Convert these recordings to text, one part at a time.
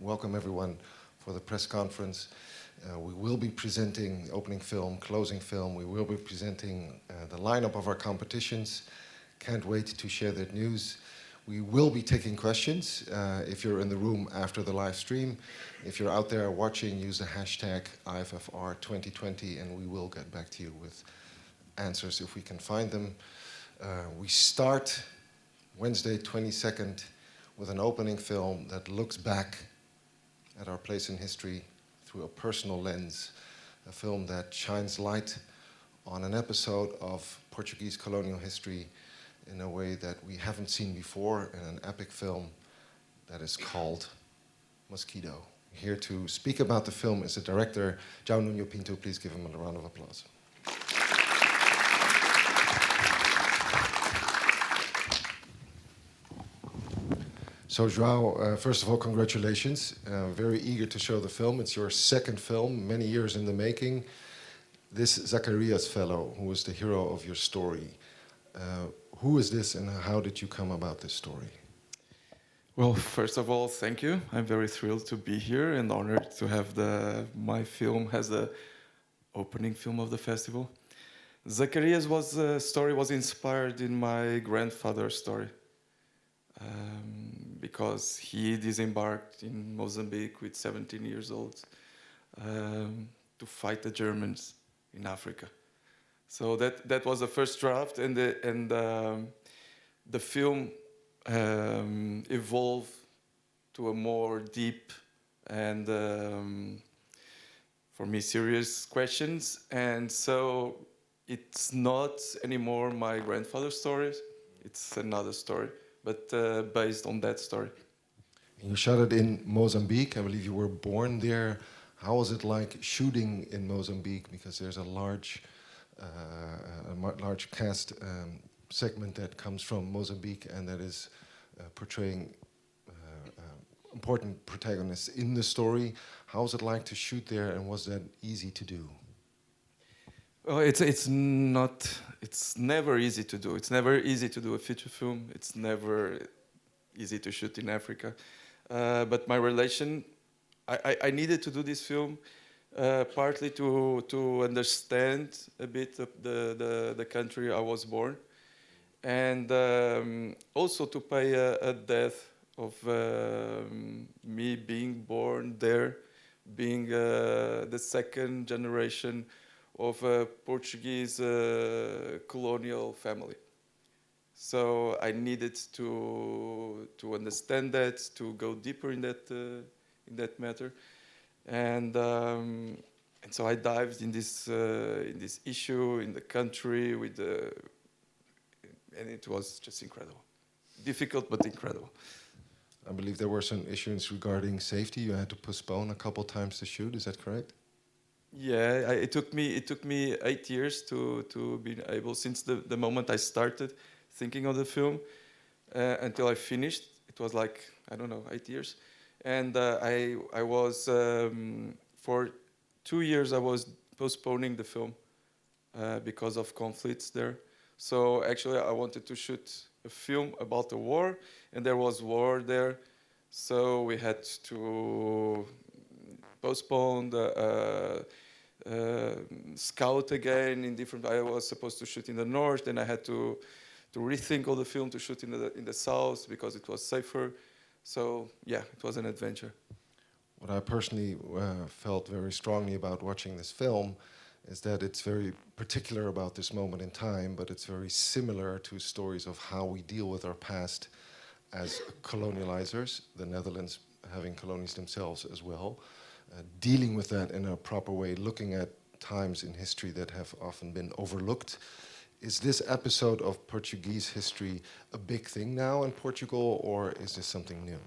welcome everyone for the press conference. We will be presenting the opening film, closing film. We will be presenting the lineup of our competitions. Can't wait to share that news. We will be taking questions if you're in the room after the live stream. If you're out there watching, use the hashtag IFFR 2020 and we will get back to you with answers if we can find them. We start Wednesday 22nd with an opening film that looks back at our place in history through a personal lens, a film that shines light on an episode of Portuguese colonial history in a way that we haven't seen before, in an epic film that is called Mosquito. Here to speak about the film is the director, João Nuno Pinto. Please give him a round of applause. So João, first of all, congratulations. Very eager to show the film. It's your second film, many years in the making. This Zacarias fellow, who is the hero of your story, who is this and how did you come about this story? Well, first of all, thank you. I'm very thrilled to be here and honored to have my film as the opening film of the festival. Zacarias' story was inspired in my grandfather's story. Because he disembarked in Mozambique with 17 years old to fight the Germans in Africa. So that was the first draft, and the film evolved to a more deep and, for me, serious questions. And so it's not anymore my grandfather's story, it's another story, but based on that story. You shot it in Mozambique. I believe you were born there. How was it like shooting in Mozambique? Because there's a large cast segment that comes from Mozambique and that is portraying important protagonists in the story. How was it like to shoot there, and was that easy to do? Well, it's never easy to do. It's never easy to do a feature film. It's never easy to shoot in Africa. But my relation, I needed to do this film partly to understand a bit of the country I was born, and also to pay a debt of me being born there, being the second generation of a Portuguese colonial family. So I needed to understand that, to go deeper in that matter, and so I dived in this issue, in the country, and it was just incredible, difficult but incredible. I believe there were some issues regarding safety. You had to postpone a couple times the shoot. Is that correct? Yeah, it took me 8 years to be able, since the moment I started thinking of the film until I finished. It was like, I don't know, 8 years. And I was, for 2 years I was postponing the film because of conflicts there. So actually I wanted to shoot a film about the war, and there was war there. So we had to postponed, scout again in different. I was supposed to shoot in the north, and I had to rethink all the film to shoot in the south because it was safer. So yeah, it was an adventure. What I personally felt very strongly about watching this film is that it's very particular about this moment in time, but it's very similar to stories of how we deal with our past as colonializers, the Netherlands having colonies themselves as well. Dealing with that in a proper way, looking at times in history that have often been overlooked. Is this episode of Portuguese history a big thing now in Portugal, or is this something new?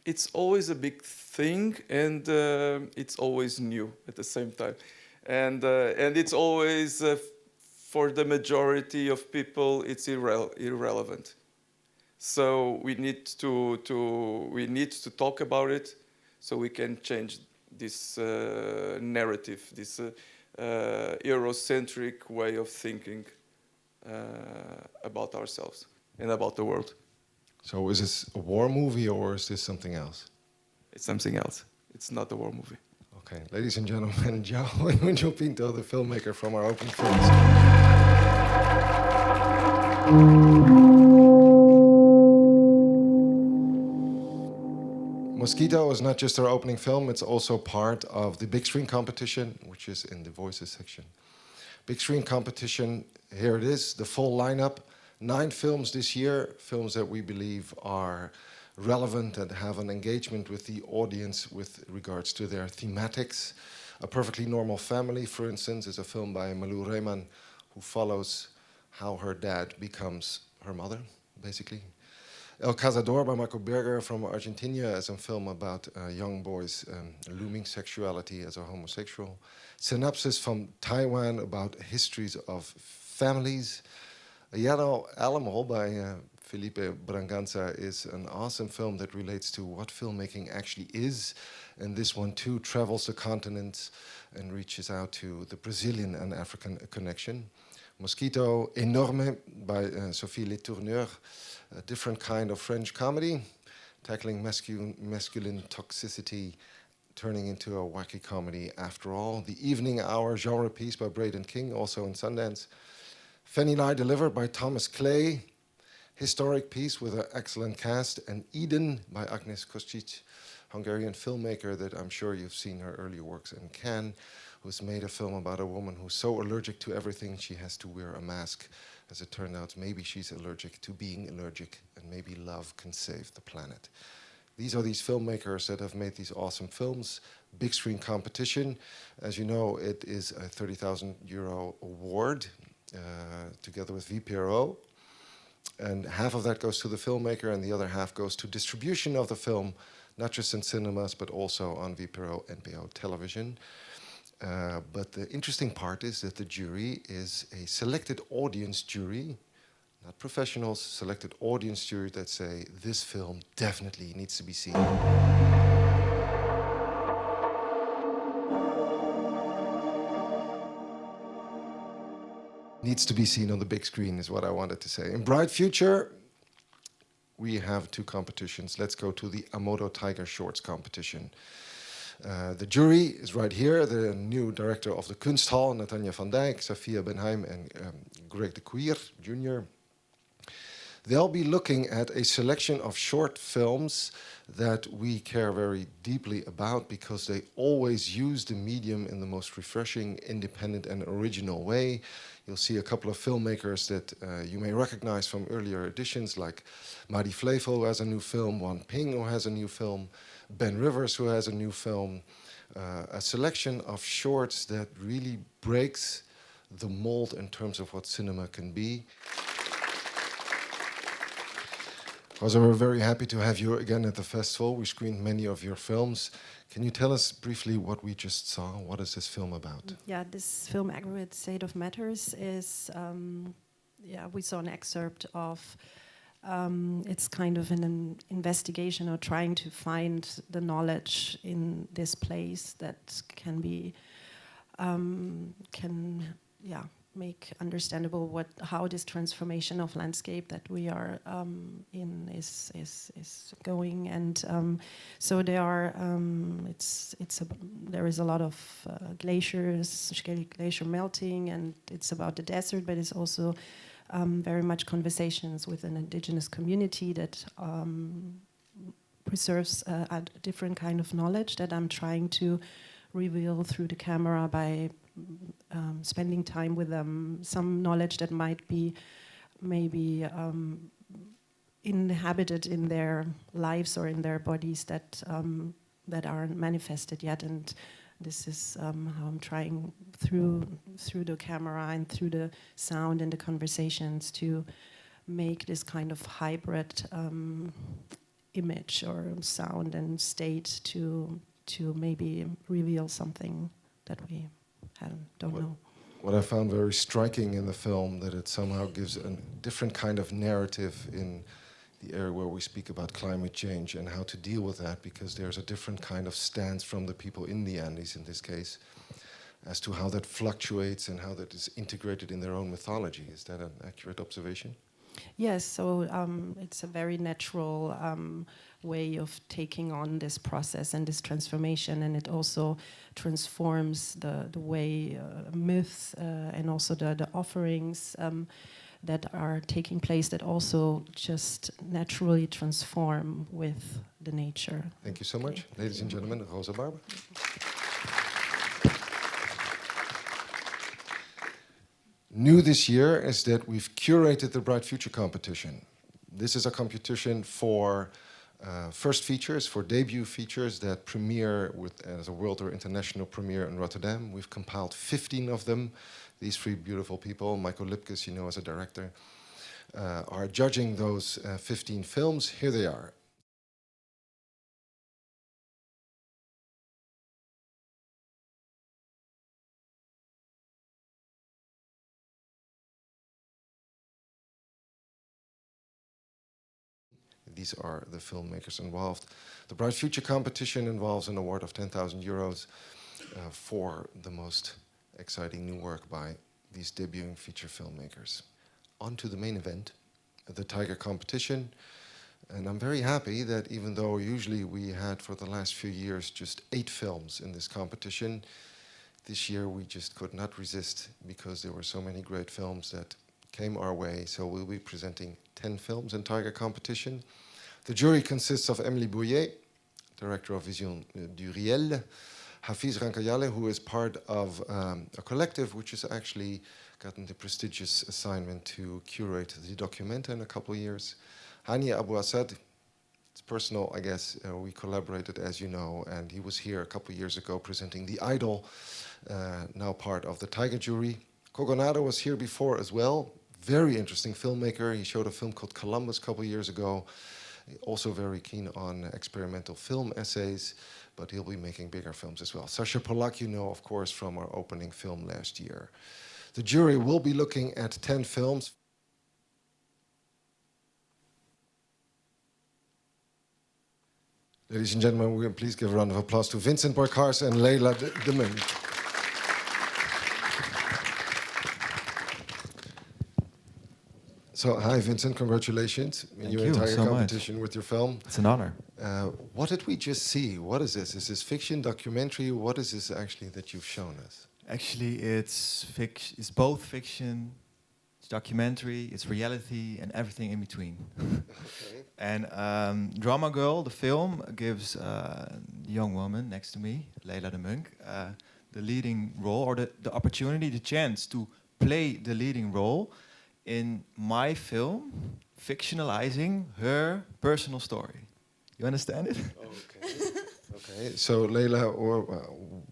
It's always a big thing, and it's always new at the same time. And it's always, for the majority of people, it's irrelevant. So we need to talk about it, so we can change this narrative, this Eurocentric way of thinking about ourselves and about the world. So is this a war movie or is this something else? It's something else. It's not a war movie. Okay, ladies and gentlemen, Joe Pinto, the filmmaker from our opening films. Mosquito is not just our opening film, it's also part of the big screen competition, which is in the voices section. Big screen competition, here it is, the full lineup. 9 films this year, films that we believe are relevant and have an engagement with the audience with regards to their thematics. A Perfectly Normal Family, for instance, is a film by Malou Rehman, who follows how her dad becomes her mother, basically. El Cazador by Marco Berger from Argentina is a film about a young boy's looming sexuality as a homosexual. Synopsis from Taiwan about histories of families. A Yellow Animal by Felipe Braganza is an awesome film that relates to what filmmaking actually is. And this one too travels the continents and reaches out to the Brazilian and African connection. Mosquito Enorme by Sophie Letourneur, a different kind of French comedy, tackling masculine toxicity, turning into a wacky comedy after all. The Evening Hour genre piece by Braden King, also in Sundance. Fanny Lie Delivered by Thomas Clay, historic piece with an excellent cast. And Eden by Agnes Kostic, Hungarian filmmaker that I'm sure you've seen her earlier works in Cannes, who's made a film about a woman who's so allergic to everything she has to wear a mask. As it turned out, maybe she's allergic to being allergic, and maybe love can save the planet. These are these filmmakers that have made these awesome films. Big screen competition. As you know, it is a €30,000 award, together with VPRO. And half of that goes to the filmmaker, and the other half goes to distribution of the film, not just in cinemas, but also on VPRO, NPO television. But the interesting part is that the jury is a selected audience jury, not professionals, selected audience jury that say this film definitely needs to be seen. Needs to be seen on the big screen is what I wanted to say. In Bright Future, we have 2 competitions. Let's go to the Amodo Tiger Shorts competition. The jury is right here, the new director of the Kunsthal, Natanja van Dijk, Safia Benheim, and Greg de Queer Jr. They'll be looking at a selection of short films that we care very deeply about because they always use the medium in the most refreshing, independent, and original way. You'll see a couple of filmmakers that you may recognize from earlier editions, like Madi Flevo, who has a new film, Wan Ping, who has a new film, Ben Rivers, who has a new film. A selection of shorts that really breaks the mold in terms of what cinema can be. Also, we're very happy to have you again at the festival. We screened many of your films. Can you tell us briefly what we just saw? What is this film about? Yeah, this film, Aggregate State of Matters, is, we saw an excerpt of, it's kind of an investigation or trying to find the knowledge in this place that can be, make understandable how this transformation of landscape that we are in is going, and so there are there is a lot of glaciers, glacier melting, and it's about the desert, but it's also very much conversations with an indigenous community that preserves a different kind of knowledge that I'm trying to reveal through the camera by spending time with them, some knowledge that might be maybe inhabited in their lives or in their bodies that aren't manifested yet. And this is how I'm trying through the camera and through the sound and the conversations to make this kind of hybrid image or sound and state to maybe reveal something that we don't know. What I found very striking in the film, that it somehow gives a different kind of narrative in the area where we speak about climate change and how to deal with that, because there's a different kind of stance from the people in the Andes in this case, as to how that fluctuates and how that is integrated in their own mythology. Is that an accurate observation? Yes, so it's a very natural way of taking on this process and this transformation, and it also transforms the way myths and also the offerings that are taking place that also just naturally transform with the nature. Thank you so much. Ladies and gentlemen, Rosa Barber. New this year is that we've curated the Bright Future competition. This is a competition for first features, for debut features that premiere as a world or international premiere in Rotterdam. We've compiled 15 of them. These three beautiful people, Michael Lipkes, you know, as a director, are judging those 15 films. Here they are. These are the filmmakers involved. The Bright Future competition involves an award of 10,000 euros for the most exciting new work by these debuting feature filmmakers. On to the main event, the Tiger competition. And I'm very happy that even though usually we had for the last few years just 8 films in this competition, this year we just could not resist because there were so many great films that came our way. So we'll be presenting 10 films in Tiger competition. The jury consists of Emily Bouillet, director of Vision du Riel, Hafiz Rankayale, who is part of a collective which has actually gotten the prestigious assignment to curate the Documenta in a couple of years. Hania Abu Assad, it's personal, I guess. We collaborated, as you know, and he was here a couple of years ago presenting The Idol, now part of the Tiger jury. Cogonado was here before as well. Very interesting filmmaker. He showed a film called Columbus a couple of years ago. Also very keen on experimental film essays, but he'll be making bigger films as well. Sasha Polak, you know, of course, from our opening film last year. The jury will be looking at 10 films. Ladies and gentlemen, we can please give a round of applause to Vincent Boykars and Leila de Munt. So, hi, Vincent. Congratulations in your entire so competition with your film. It's an honor. What did we just see? What is this? Is this fiction, documentary? What is this actually that you've shown us? Actually, it's both fiction, it's documentary, it's reality, and everything in between. Okay. And Drama Girl, the film, gives a young woman next to me, Leila de Munt, the leading role, or the opportunity, the chance to play the leading role in my film, fictionalizing her personal story. You understand it? Okay. Okay. So, Leila,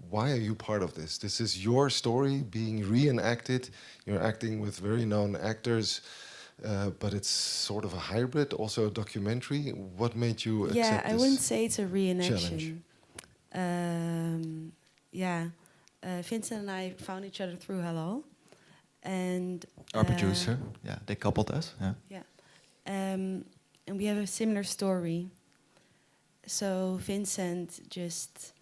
why are you part of this? This is your story being reenacted. You're acting with very known actors, but it's sort of a hybrid, also a documentary. What made you accept Yeah, I this wouldn't say it's a challenge? reenaction. Vincent and I found each other through Halal. And Our producer, yeah, they coupled us. Yeah. yeah, and we have a similar story. So Vincent just,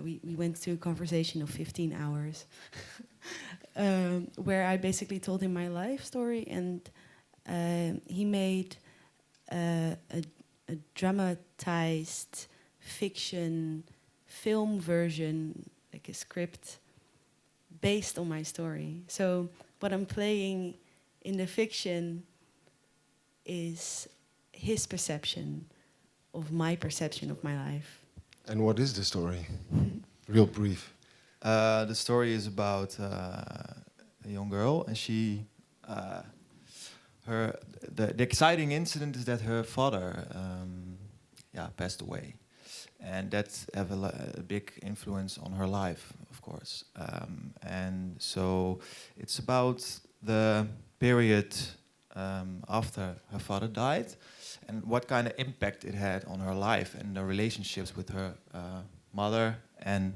we went through a conversation of 15 hours, where I basically told him my life story, and he made a dramatized fiction film version, like a script, based on my story. So what I'm playing in the fiction is his perception of my perception of my life. And what is the story? Real brief. The story is about a young girl, and she, the exciting incident is that her father, passed away, and that have a big influence on her life, of course. And so it's about the period after her father died, and what kind of impact it had on her life and the relationships with her mother and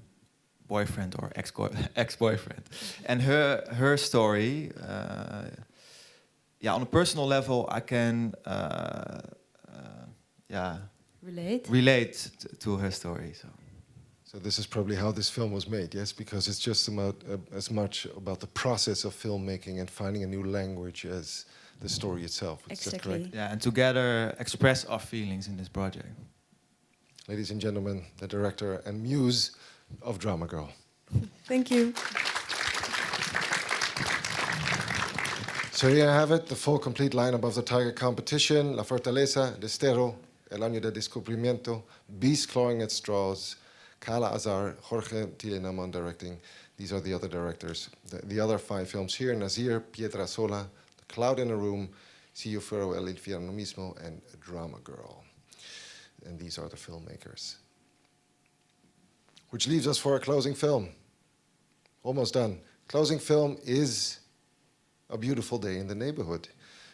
boyfriend or ex-boyfriend. And her story, on a personal level, I can Relate? relate to her story. So So this is probably how this film was made, yes? Because it's just about, as much about the process of filmmaking and finding a new language as the story itself. Is that correct? Exactly. Yeah, and together express our feelings in this project. Ladies and gentlemen, the director and muse of Drama Girl. Thank you. So here you have it, the full complete lineup of the Tiger competition: La Fortaleza, Desterro, El Año de Descubrimiento, Beast Clawing at Straws, Kala Azar, Jorge Tilenamon directing. These are the other directors. The other 5 films here: Nazir, Pietra Sola, The Cloud in a Room, Si Yo Fuera El Infierno Mismo, and Drama Girl. And these are the filmmakers. Which leaves us for a closing film. Almost done. Closing film is A Beautiful Day in the Neighborhood,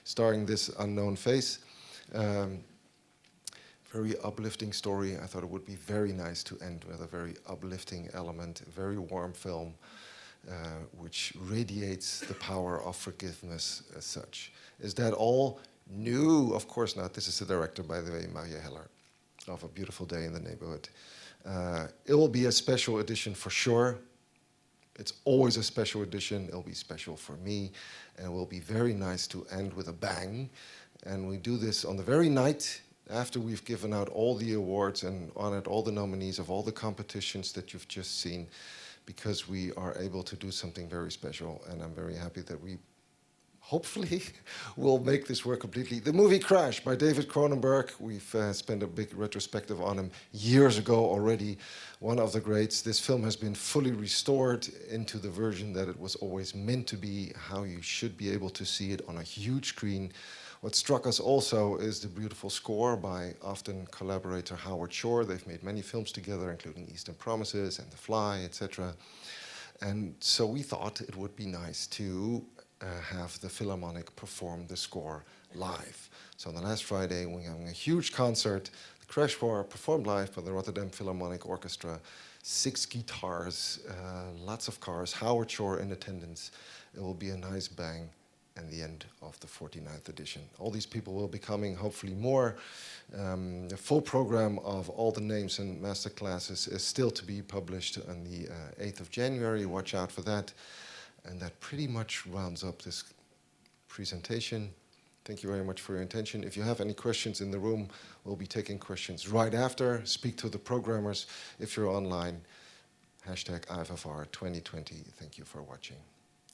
starring this unknown face. Very uplifting story. I thought it would be very nice to end with a very uplifting element, a very warm film, which radiates the power of forgiveness as such. Is that all? No, of course not. This is the director, by the way, Maria Heller, of A Beautiful Day in the Neighborhood. It will be a special edition for sure. It's always a special edition. It'll be special for me, and it will be very nice to end with a bang. And we do this on the very night after we've given out all the awards and honored all the nominees of all the competitions that you've just seen, because we are able to do something very special. And I'm very happy that we hopefully will make this work completely. The movie Crash by David Cronenberg. We've spent a big retrospective on him years ago already. One of the greats. This film has been fully restored into the version that it was always meant to be, how you should be able to see it on a huge screen. What struck us also is the beautiful score by often collaborator Howard Shore. They've made many films together, including Eastern Promises and The Fly, etc. And so we thought it would be nice to have the Philharmonic perform the score live. So on the last Friday, we're having a huge concert. The Crash War performed live by the Rotterdam Philharmonic Orchestra. 6 guitars, lots of cars, Howard Shore in attendance. It will be a nice bang and the end of the 49th edition. All these people will be coming, hopefully more. The full program of all the names and master classes is still to be published on the 8th of January. Watch out for that. And that pretty much rounds up this presentation. Thank you very much for your attention. If you have any questions in the room, we'll be taking questions right after. Speak to the programmers if you're online. #IFFR 2020. Thank you for watching.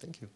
Thank you.